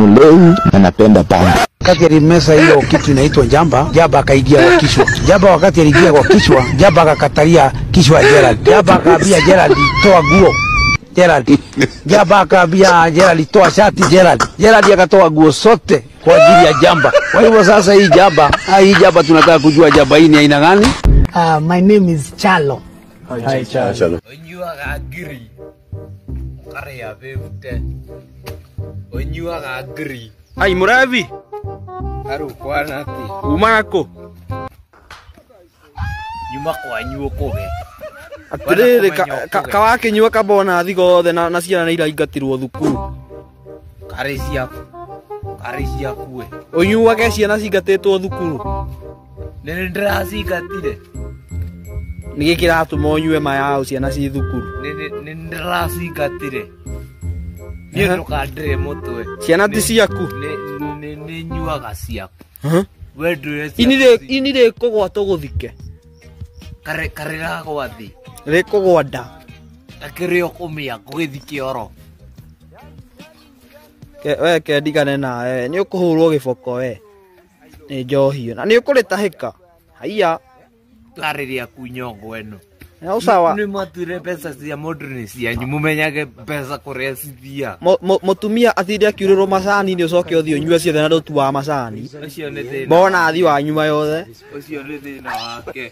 mlevi na napenda bangi. Wakati alimesa hiyo kitu inaitwa jamba, jamba akaingia kwa kichwa. Jamba wakati aliingia kwa kichwa, jamba akakatalia kichwa ya Gerald. Jamba akaambia Gerald toa nguo. Gerald. Jamba akaambia Gerald toa shati Gerald. Gerald akatoa nguo zote kwa ajili ya jamba. Kwa hivyo sasa hii jamba tunataka kujua jamba hii ni aina gani? My name is Chalo. Hi Chalo. Onyua gagiri. Kare ya bevute. Onyua gagiri. Hai Muravi. Haru kwa nati. Umako. Nyuma kwa nyuko ge. Atirire kawake nyua kabona thigo the na ciana ira ingatirwo thukuru. Kare ciaku we. Onyua ke ciana cingatitwo thukuru. Nene ndiracingatire. Niki kiratuma onyue maya ciana ci thukuru. Nene ndiracingatire. Ni ndukandire mutwe. Ciana ti ciaku. Nĩ nyuaga ciaku. We ndũire inire kugwatwo guthike. Kare gagwathi. Rikugwanda. Akĩrĩ ũkũmĩa gũgĩthike oro. We ke ndigane nawe nĩ ũkũhũrwo gĩboko we. Nĩ njohio na nĩ ũkũrĩtahĩka. Haiya. Twarĩria kunyongo ĩno. Na usawa. Nĩ mwatire mbeca cia mũndũ nĩ cianyu mũmenyage mbeca kũrĩa cithia. Mũtumia athire akiurĩrwo macani nĩ ũcoke ũthiĩ ũnyue ciothe na ndũtu wa macani. Ũcio nĩ thĩna. Bona athi wa nyuma yothe. Ũcio nĩ thĩna wake.